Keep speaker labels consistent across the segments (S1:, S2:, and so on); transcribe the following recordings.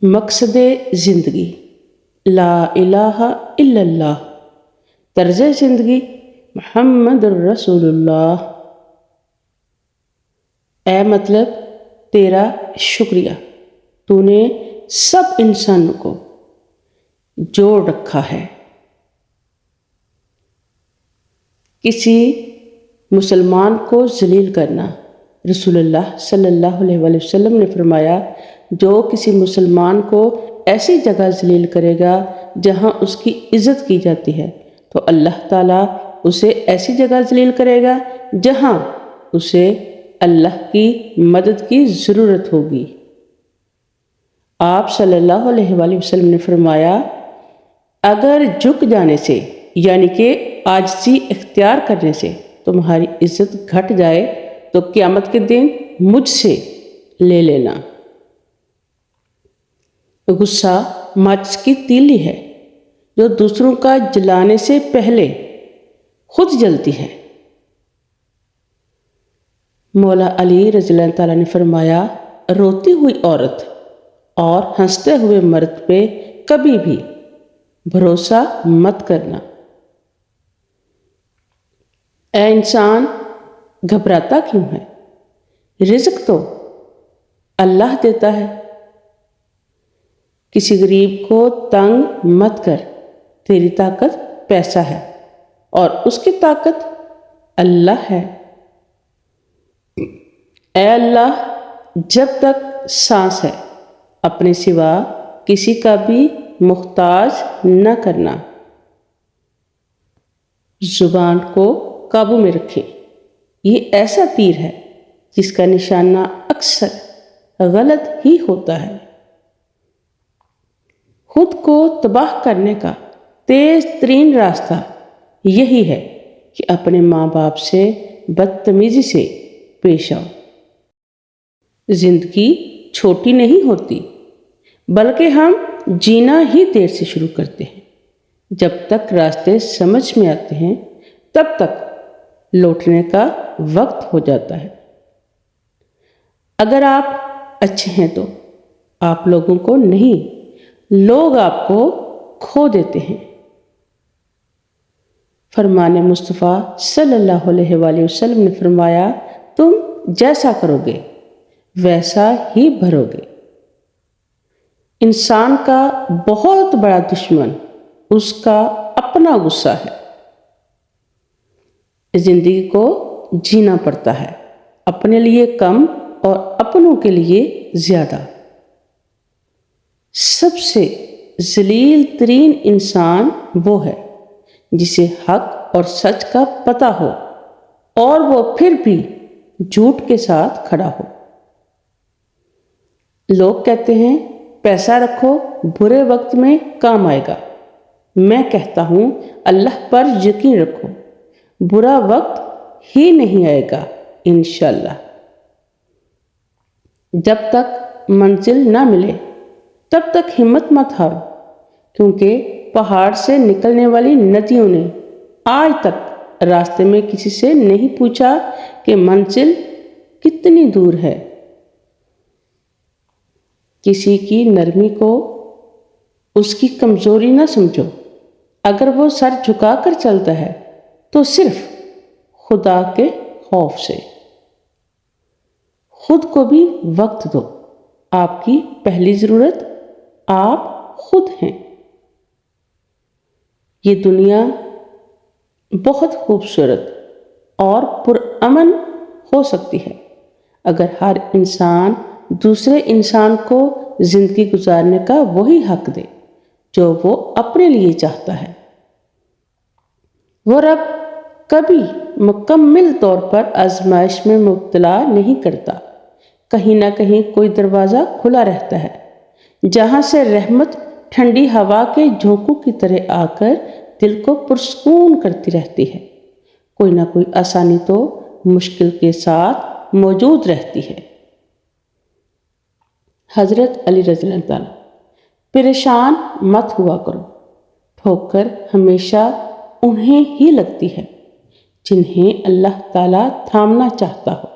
S1: مقصد زندگی لا الہ الا اللہ، طرز زندگی محمد الرسول اللہ۔ اے مطلب تیرا شکریہ، تو نے سب انسانوں کو جوڑ رکھا ہے۔ کسی مسلمان کو ذلیل کرنا، رسول اللہ صلی اللہ علیہ وآلہ وسلم نے فرمایا، جو کسی مسلمان کو ایسی جگہ ذلیل کرے گا جہاں اس کی عزت کی جاتی ہے تو اللہ تعالیٰ اسے ایسی جگہ ذلیل کرے گا جہاں اسے اللہ کی مدد کی ضرورت ہوگی۔ آپ صلی اللہ علیہ وآلہ وسلم نے فرمایا، اگر جھک جانے سے یعنی کہ عاجزی اختیار کرنے سے تمہاری عزت گھٹ جائے تو قیامت کے دن مجھ سے لے لینا۔ غصہ ماچس کی تیلی ہے جو دوسروں کا جلانے سے پہلے خود جلتی ہے۔ مولا علی رضی اللہ تعالیٰ نے فرمایا، روتی ہوئی عورت اور ہنستے ہوئے مرد پہ کبھی بھی بھروسہ مت کرنا۔ اے انسان، گھبراتا کیوں ہے؟ رزق تو اللہ دیتا ہے۔ کسی غریب کو تنگ مت کر، تیری طاقت پیسہ ہے اور اس کی طاقت اللہ ہے۔ اے اللہ، جب تک سانس ہے اپنے سوا کسی کا بھی محتاج نہ کرنا۔ زبان کو قابو میں رکھیں، یہ ایسا تیر ہے جس کا نشانہ اکثر غلط ہی ہوتا ہے۔ خود کو تباہ کرنے کا تیز ترین راستہ یہی ہے کہ اپنے ماں باپ سے بدتمیزی سے پیش آؤ۔ زندگی چھوٹی نہیں ہوتی، بلکہ ہم جینا ہی دیر سے شروع کرتے ہیں۔ جب تک راستے سمجھ میں آتے ہیں تب تک لوٹنے کا وقت ہو جاتا ہے۔ اگر آپ اچھے ہیں تو آپ لوگوں کو نہیں، لوگ آپ کو کھو دیتے ہیں۔ فرمان مصطفیٰ صلی اللہ علیہ وآلہ وسلم نے فرمایا، تم جیسا کرو گے ویسا ہی بھرو گے۔ انسان کا بہت بڑا دشمن اس کا اپنا غصہ ہے۔ زندگی کو جینا پڑتا ہے، اپنے لیے کم اور اپنوں کے لیے زیادہ۔ سب سے ذلیل ترین انسان وہ ہے جسے حق اور سچ کا پتہ ہو اور وہ پھر بھی جھوٹ کے ساتھ کھڑا ہو۔ لوگ کہتے ہیں پیسہ رکھو برے وقت میں کام آئے گا، میں کہتا ہوں اللہ پر یقین رکھو، برا وقت ہی نہیں آئے گا انشاءاللہ۔ جب تک منزل نہ ملے تب تک ہمت مت ہارو، کیونکہ پہاڑ سے نکلنے والی ندیوں نے آج تک راستے میں کسی سے نہیں پوچھا کہ منزل کتنی دور ہے۔ کسی کی نرمی کو اس کی کمزوری نہ سمجھو، اگر وہ سر جھکا کر چلتا ہے تو صرف خدا کے خوف سے۔ خود کو بھی وقت دو، آپ کی پہلی ضرورت آپ خود ہیں۔ یہ دنیا بہت خوبصورت اور پرامن ہو سکتی ہے اگر ہر انسان دوسرے انسان کو زندگی گزارنے کا وہی حق دے جو وہ اپنے لیے چاہتا ہے۔ وہ رب کبھی مکمل طور پر آزمائش میں مبتلا نہیں کرتا، کہیں نہ کہیں کوئی دروازہ کھلا رہتا ہے جہاں سے رحمت ٹھنڈی ہوا کے جھونکوں کی طرح آ کر دل کو پرسکون کرتی رہتی ہے۔ کوئی نہ کوئی آسانی تو مشکل کے ساتھ موجود رہتی ہے۔ حضرت علی رضی اللہ تعالیٰ، پریشان مت ہوا کرو، ٹھوکر ہمیشہ انہیں ہی لگتی ہے جنہیں اللہ تعالیٰ تھامنا چاہتا ہو۔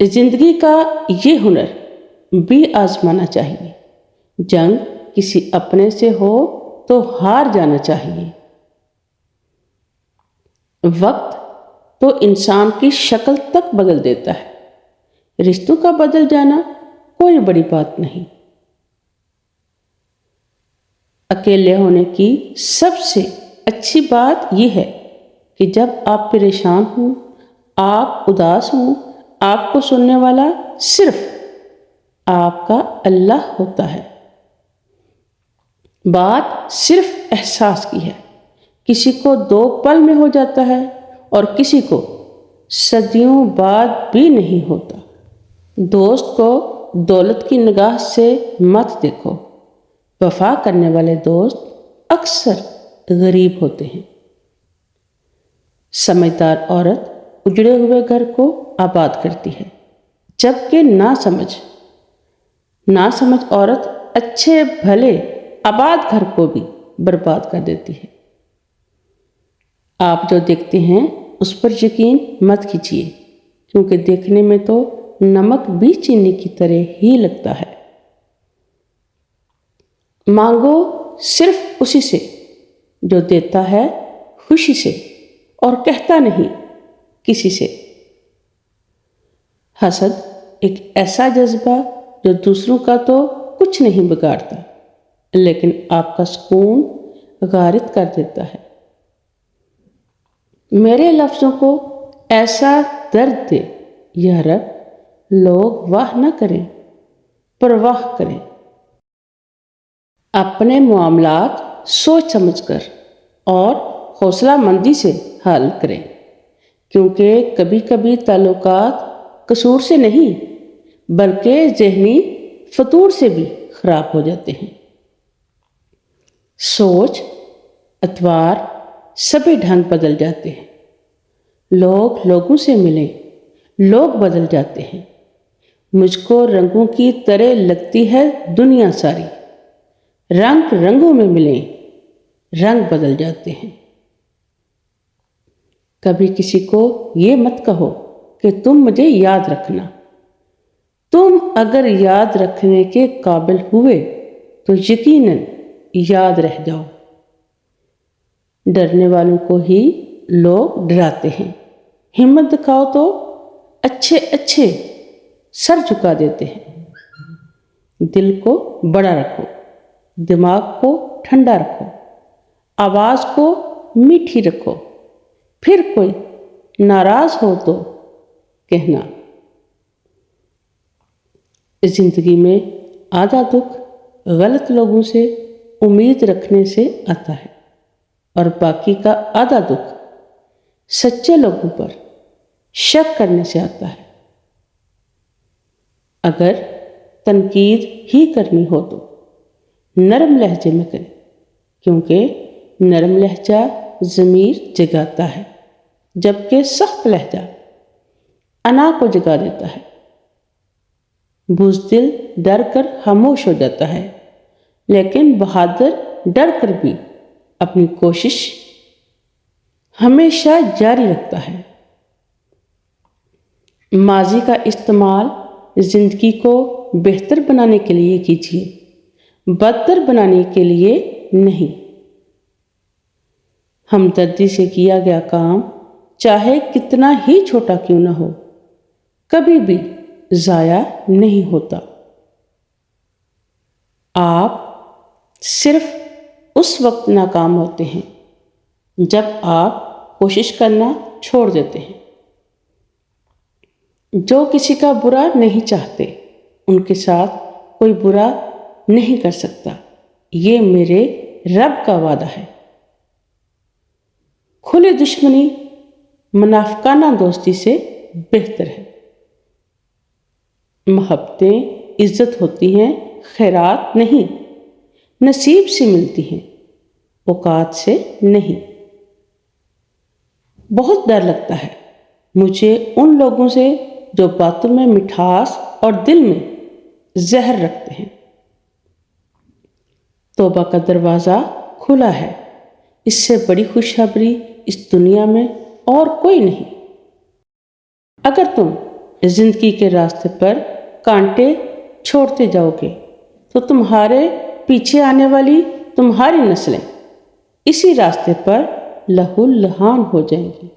S1: زندگی کا یہ ہنر بھی آزمانا چاہیے۔ جنگ کسی اپنے سے ہو تو ہار جانا چاہیے۔ وقت تو انسان کی شکل تک بدل دیتا ہے، رشتوں کا بدل جانا کوئی بڑی بات نہیں۔ اکیلے ہونے کی سب سے اچھی بات یہ ہے کہ جب آپ پریشان ہوں، آپ اداس ہوں، آپ کو سننے والا صرف آپ کا اللہ ہوتا ہے۔ بات صرف احساس کی ہے، کسی کو 2 پل میں ہو جاتا ہے اور کسی کو صدیوں بعد بھی نہیں ہوتا۔ دوست کو دولت کی نگاہ سے مت دیکھو، وفا کرنے والے دوست اکثر غریب ہوتے ہیں۔ سمجھدار عورت اجڑے ہوئے گھر کو آباد کرتی ہے، جبکہ ناسمجھ عورت اچھے بھلے آباد گھر کو بھی برباد کر دیتی ہے۔ آپ جو دیکھتے ہیں اس پر یقین مت کیجیے، کیونکہ دیکھنے میں تو نمک بھی چینی کی طرح ہی لگتا ہے۔ مانگو صرف اسی سے جو دیتا ہے خوشی سے اور کہتا نہیں کسی سے۔ حسد ایک ایسا جذبہ جو دوسروں کا تو کچھ نہیں بگاڑتا، لیکن آپ کا سکون غارت کر دیتا ہے۔ میرے لفظوں کو ایسا درد دے یا رب، لوگ واہ نہ کریں پرواہ کریں۔ اپنے معاملات سوچ سمجھ کر اور حوصلہ مندی سے حل کریں، کیونکہ کبھی کبھی تعلقات قصور سے نہیں بلکہ ذہنی فطور سے بھی خراب ہو جاتے ہیں۔ سوچ، اتوار، سبھی ڈھنگ بدل جاتے ہیں۔ لوگ لوگوں سے ملیں، لوگ بدل جاتے ہیں۔ مجھ کو رنگوں کی طرح لگتی ہے دنیا ساری، رنگ رنگوں میں ملیں، رنگ بدل جاتے ہیں۔ کبھی کسی کو یہ مت کہو کہ تم مجھے یاد رکھنا۔ تم اگر یاد رکھنے کے قابل ہوئے تو یقیناً یاد رہ جاؤ۔ ڈرنے والوں کو ہی لوگ ڈراتے ہیں، ہمت دکھاؤ تو اچھے سر جھکا دیتے ہیں۔ دل کو بڑا رکھو، دماغ کو ٹھنڈا رکھو، آواز کو میٹھی رکھو، پھر کوئی ناراض ہو تو کہنا۔ زندگی میں آدھا دکھ غلط لوگوں سے امید رکھنے سے آتا ہے، اور باقی کا آدھا دکھ سچے لوگوں پر شک کرنے سے آتا ہے۔ اگر تنقید ہی کرنی ہو تو نرم لہجے میں کریں، کیونکہ نرم لہجہ ضمیر جگاتا ہے، جبکہ سخت لہجہ انا کو جگا دیتا ہے۔ بزدل ڈر کر خاموش ہو جاتا ہے، لیکن بہادر ڈر کر بھی اپنی کوشش ہمیشہ جاری رکھتا ہے۔ ماضی کا استعمال زندگی کو بہتر بنانے کے لیے کیجیے، بدتر بنانے کے لیے نہیں۔ ہمدردی سے کیا گیا کام چاہے کتنا ہی چھوٹا کیوں نہ ہو، کبھی بھی ضائع نہیں ہوتا۔ آپ صرف اس وقت ناکام ہوتے ہیں جب آپ کوشش کرنا چھوڑ دیتے ہیں۔ جو کسی کا برا نہیں چاہتے ان کے ساتھ کوئی برا نہیں کر سکتا، یہ میرے رب کا وعدہ ہے۔ کھلی دشمنی منافقانہ دوستی سے بہتر ہے۔ محبتیں عزت ہوتی ہیں، خیرات نہیں، نصیب سے ملتی ہیں، اوقات سے نہیں۔ بہت ڈر لگتا ہے مجھے ان لوگوں سے جو باتوں میں مٹھاس اور دل میں زہر رکھتے ہیں۔ توبہ کا دروازہ کھلا ہے، اس سے بڑی خوشخبری اس دنیا میں اور کوئی نہیں۔ اگر تم زندگی کے راستے پر کانٹے چھوڑتے جاؤ گے تو تمہارے پیچھے آنے والی تمہاری نسلیں اسی راستے پر لہو لہان ہو جائیں گی۔